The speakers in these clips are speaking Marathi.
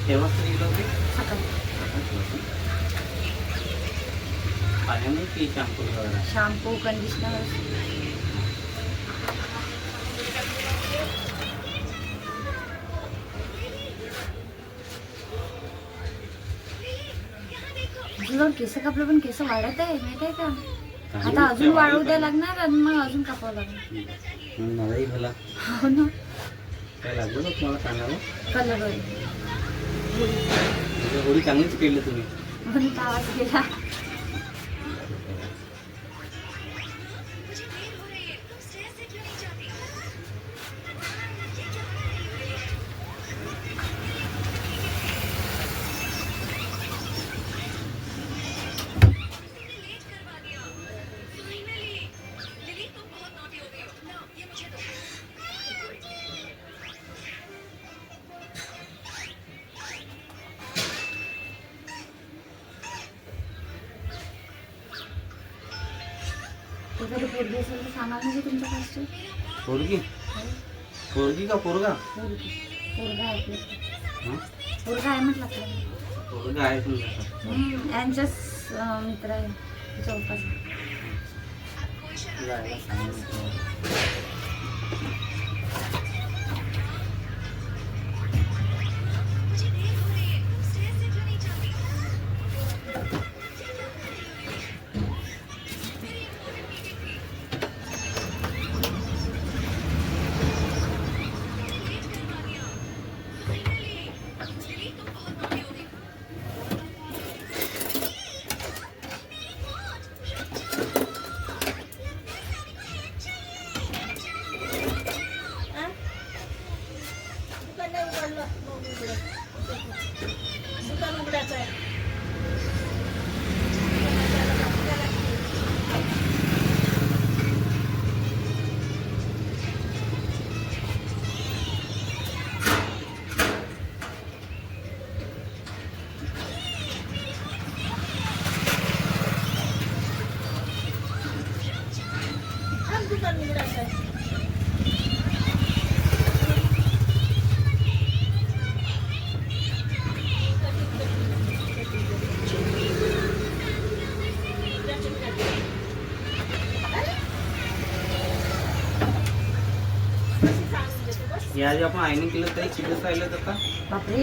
तेव्हा कधी गेलो होते सकाळी. पाण्याने की शॅम्पू वगैरे? Shampoo conditioner. तुझं केस कापलं पण केस वाढत आहे माहिती आहे का? आता अजून वाढवू द्या लागणार आणि मग अजून कापावं लागणार. मलाही मला हो ना. काय लागलं ना तुम्हाला कानाला? कलर होळी चांगलीच केली तुम्ही. म्हणून आवाज गेला. एखादी पोरगी असेल तर सांगा म्हणजे तुमच्या कास्टची. पोरगी? पोरगी का पोरगा? पोरगा आहे आपलं. हां पोरगा आहे म्हटलं आपल्याला. पोरगा आहे तुमचा? यांच्याच मित्र आहे चौकाचा. जायला सांगितलं. याआधी आपण आयनिंग केलं तरी किती दिवस राहिलं तर का? बापरे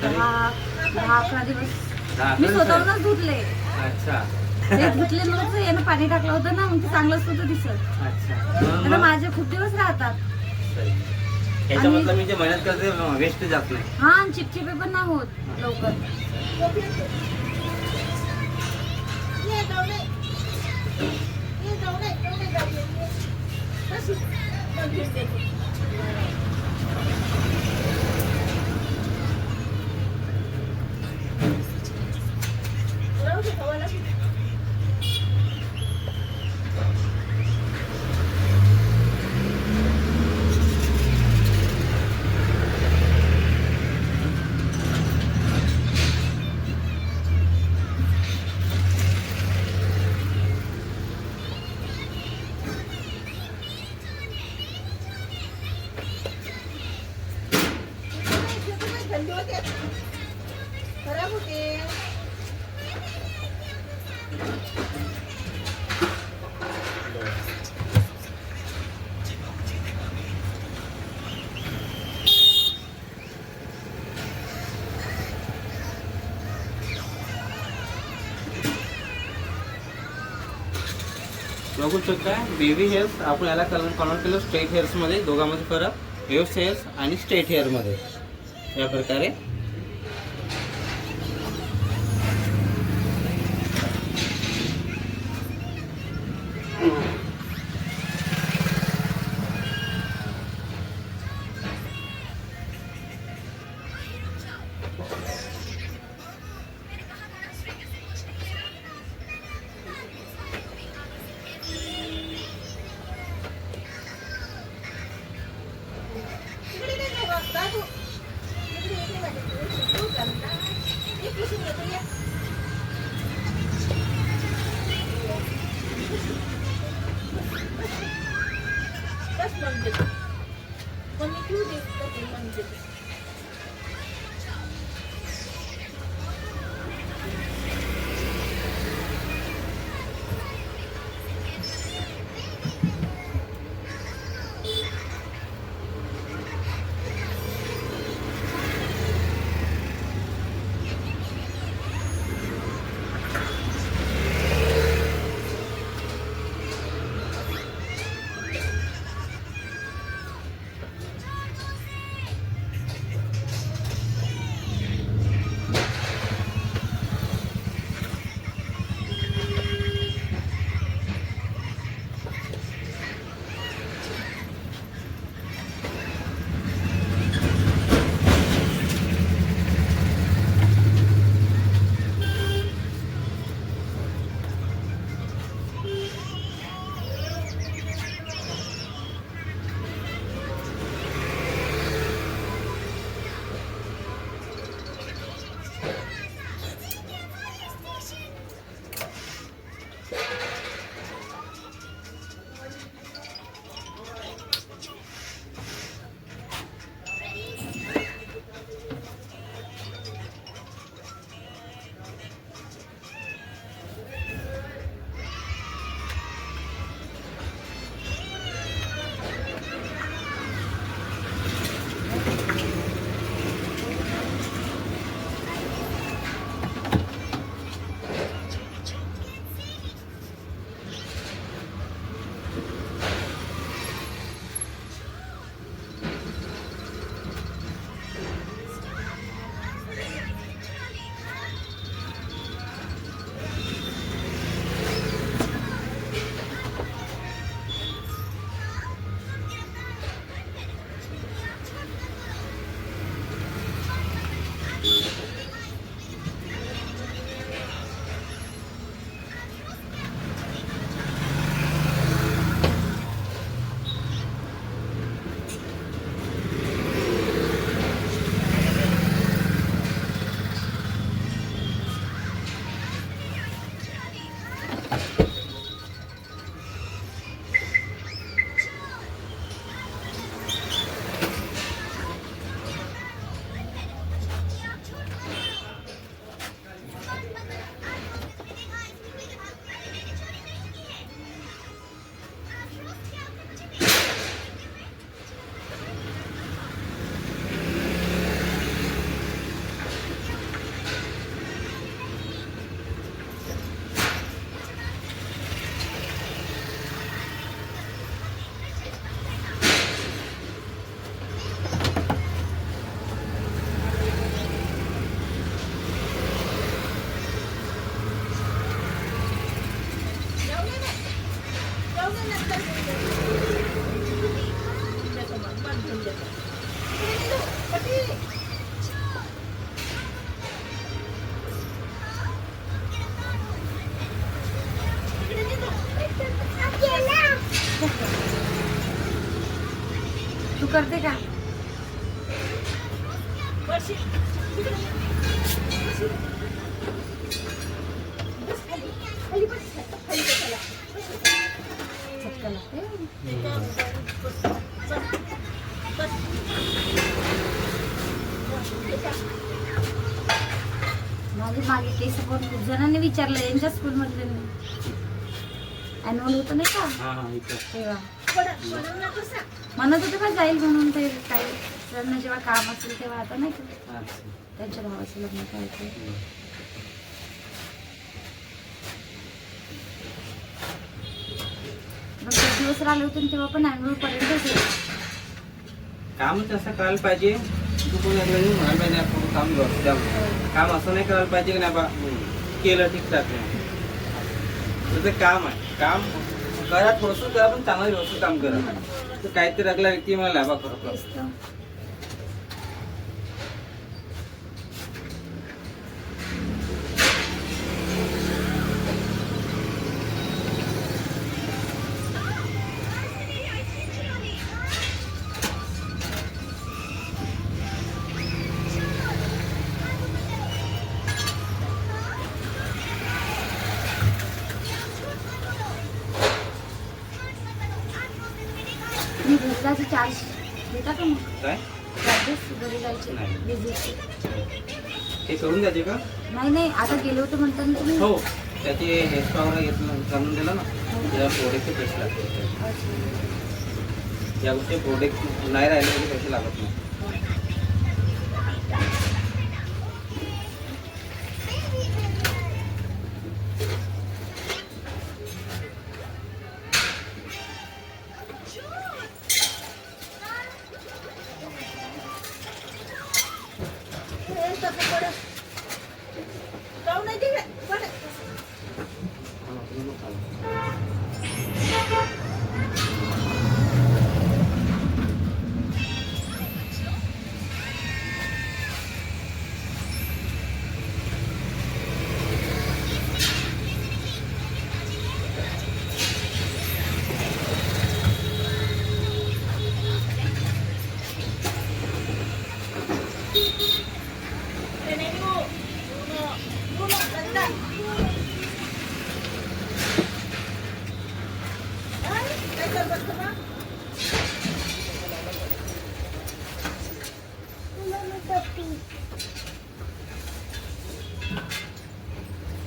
10-11 दिवस 10-11 मी दिवस स्वतःहूनच धुतले. अच्छा ते धुतले मग यानं पाणी टाकलं होतं ना, मग ते चांगलंच होतं दिसत. अच्छा तर माझे खूप दिवस राहतात. याच्यामधलं मी जे मेहनत करते वेस्ट जात नाही. हा आणि चिपचिपे पण नाही होत लवकर. खराब होते. बघू शकता बेबी हेअर्स आपण याला कन्वर्ट केलं स्ट्रेट हेअर्समध्ये. दोघांमध्ये फरक वेव्स हेअर्स आणि स्ट्रेट हेअरमध्ये या प्रकारे. तू करते का? चटका लागते. माझे मागे केस पण खूप जणांनी विचारलं यांच्या स्कूलमधले ॲन्युअल होतं नाही का तेव्हा म्हणत होते का जाईल म्हणून ते काही त्यांना जेव्हा काम असेल तेव्हा आता नाही का त्यांच्या भावाचं लग्न करायचं. मग एक दिवस राहिले होते तेव्हा पण ॲन्युअल पर्यंत कामच असं करायला पाहिजे. तू कोणी म्हणायला पाहिजे आपण काम करतो. काम असं नाही करायला पाहिजे की नाही बा केलं ठीकठाक नाही. तुझं काम आहे, काम करा, थोडंसं करा पण चांगलं व्यवस्थित काम करा. तर काहीतरी लागला व्यक्ती मला लाभा खरं. मी घरचे चार्ज देता का मग? काय चार्जेस घरी जायचे नाही. विजिटचे ते करून द्यायचे का? नाही आता गेलो होतो म्हणताना तुम्ही. हो, त्याचे हेअरस्पा वगैरे घेतलं करून दिलं ना, त्याला प्रोडक्टचे पैसे लागतात. या गोष्टी प्रोडक्ट नाही राहिले तरी पैसे लागत नाही.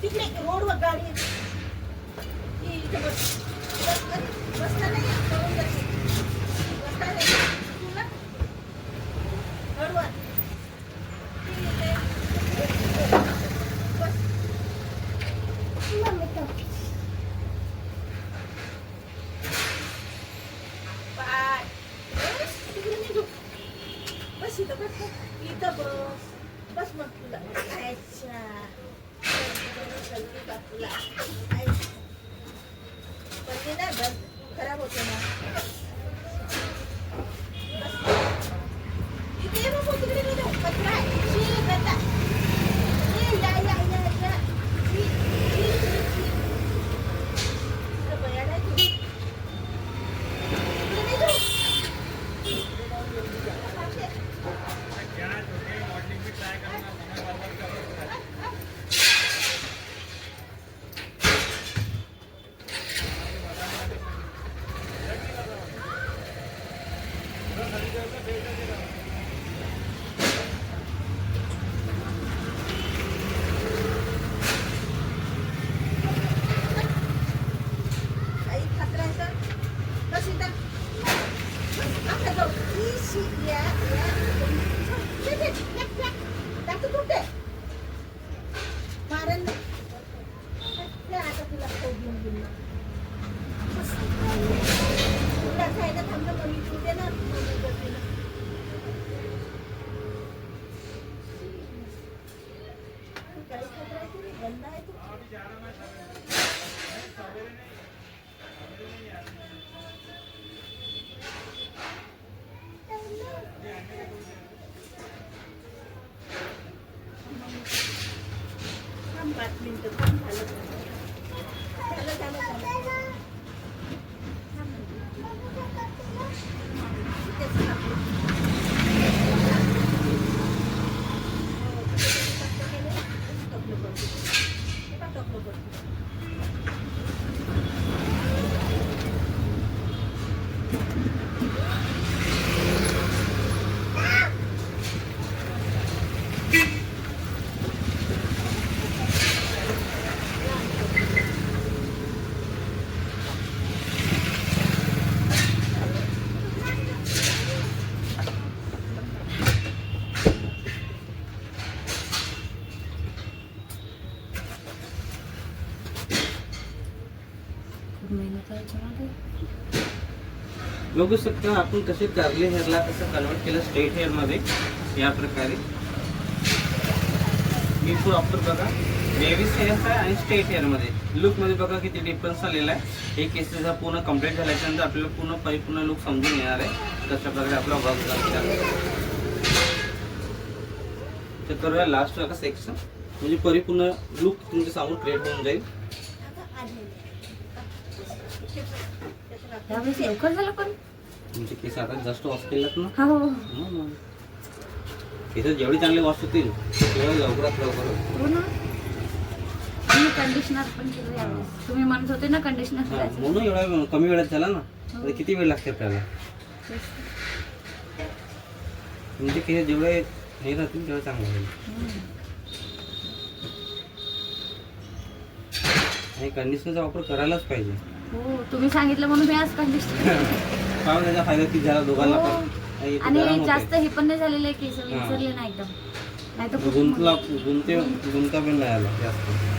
तिकडे रोडवर गाडी इथे बस बसता नाही पळून जाते बसता नाही तुला रोडवर बस बाय तिकडे निघू बस इथं बस बस मग तुला अच्छा खराब होते ना इथे कचरा आहे 5 मिनिटं झालं झालं झालं झालं. तेच टाकलं. टाकलं बरं. टाकलं बरं. खूप मेहनत आहे याच्यामध्ये. बघू शकता आपण कसे कर्ली हेअरला कसं कन्वर्ट केलं स्ट्रेट हेअर मध्ये. या प्रकारे मी प्रॉपर बघा बेबीज हेअर आहे आणि स्ट्रेट हेअर मध्ये लुक मध्ये बघा किती डिफरन्स आलेला आहे. एक केसेस पूर्ण कम्प्लीट झाल्याच्यानंतर आपल्याला पूर्ण परिपूर्ण लुक समजून येणार आहे कशा प्रकारे आपला वर्क झाला. तर करूया लास्ट वाला सेक्शन म्हणजे परिपूर्ण लुक तुमच्या समोर क्रिएट होऊन जाईल. यावेळेस लवकर झालं पण. तुमचे केस आता जास्त वॉश केलात ना. हो केस जेवढे चांगले वॉश होतील तेवढे लवकरात लवकर होईल. हो ना. तुम्ही कंडिशनर पण केलं यावेळेस. तुम्ही म्हणत होते ना कंडिशनर हा, करायचं. म्हणून एवढा कमी वेळात झाला ना. आता किती वेळ लागते आपल्याला. तुमचे केस जेवढे हे राहतील तेवढं चांगलं होईल. आणि कंडिशनरचा वापर करायलाच पाहिजे. हो तुम्ही सांगितलं म्हणून मी आज कंडिशनर. कारण त्याचा फायदा किती झाला दोघांना हो. पण. आणि आणि गरम जास्त होते. हे पण नाही झालेलं आहे केस विसरले ना एकदम. नाही तर गुंता पण नाही आला जास्त.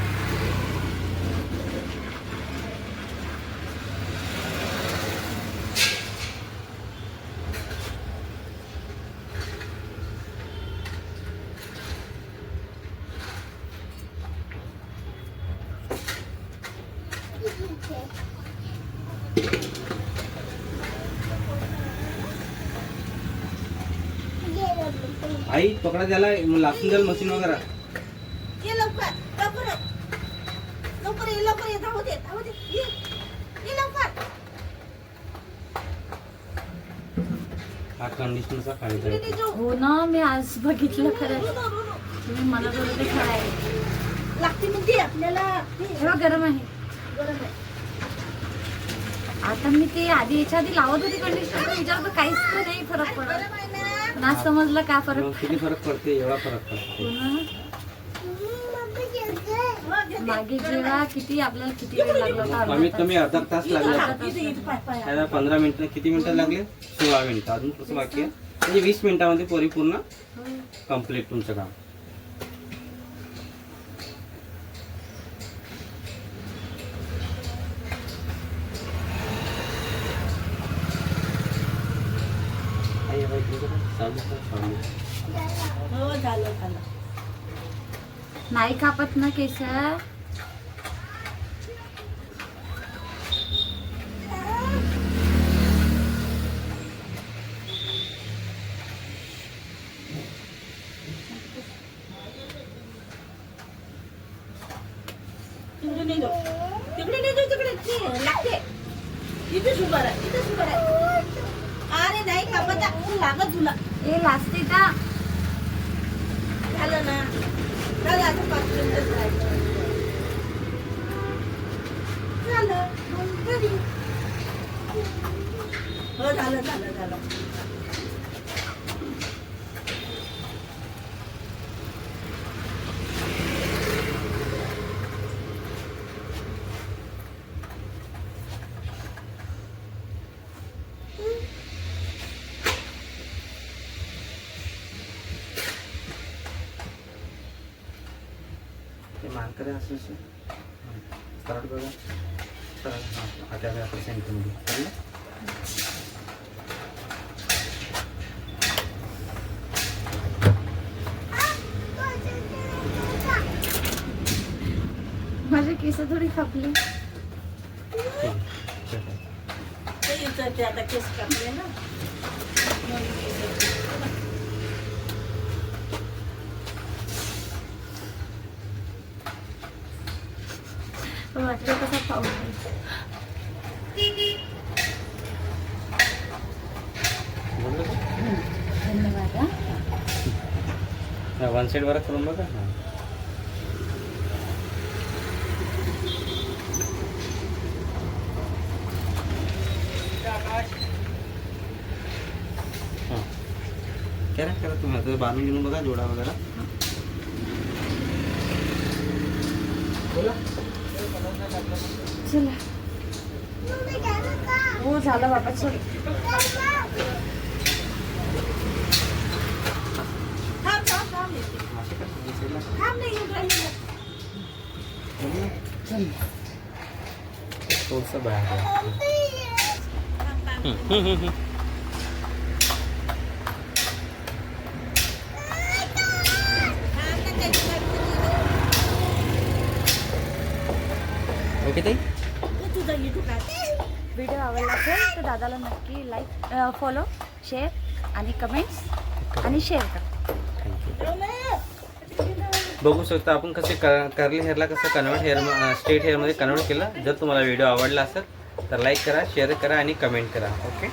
आई पकडा त्याला लासून द्याल मशीन वगैरे. ये लवकर लवकर लवकर ये लवकर ये धावू दे ये ये लवकर. हा कंडिशनरचा फायदा इकडे आहे. जाऊ. हो ना मी आज बघितलं खरं. रुनो, रुनो. तुम्ही म्हणत होते ते खरं आहे. लागते म्हणते आपल्याला. तेव्हा गरम आहे. गरम आहे. आता मी ते आधी याच्या आधी लावत होते कंडिशनर विचारतो काहीच तर नाही फरक पडत. गरम आहे ना. पण आज समजलं का फरक. मग किती फरक पडते एवढा फरक पडते. हो ना. हो, घेते. मागे जेव्हा किती आपल्याला किती वेळ लागला होता. कमीत कमी अर्धा तास लागला. इथे पाय पाय. त्याला 15 मिनिटं किती मिनिटं लागले 16 मिनिटं अजून कसं बाकी आहे म्हणजे 20 मिनिटामध्ये परिपूर्ण कम्प्लीट तुमचं काम. हो झालं झालं. नाही कापत ना केस. तिकडे नाही जाऊ. तिकडे नाही जाऊ. तिकडे ती लागते. इथेच उभा राहा. इथेच उभा राहा. अरे नाही कापत आहे. लागत तुला. ए लाजते का. झालं ना. झालं आता 5 मिनिटं राहिलं. झालं. मग घरी. हो झालं झालं झालं. ते मानकडे असं सरळ बघा सरळ हां आता आपण सेंटरमध्ये चालेल. माझे केस थोडी कापले. ते आता केस कापले ना. वाटतं तसा पाऊस धन्यवाद हा. वन साईड वर करून बघा. करा तुम्ही आता बांधून घेऊन बघा जोडा वगैरे. चला हो झालं बाबा चल. थांब नाही येऊन राहिली. थोडंसं बाहेर ओके ताई. तुझा युट्यूब व्हिडिओ आवडला असेल तर दादाला नक्की लाईक फॉलो शेअर आणि कमेंट्स आणि शेअर करा. बघू शकता आपण कसे कर्ली हेअरला कसं कन्वर्ट हेअर स्ट्रेट हेअरमध्ये कन्वर्ट केलं. जर तुम्हाला व्हिडिओ आवडला असेल तर लाईक करा, शेअर करा आणि कमेंट करा. ओके.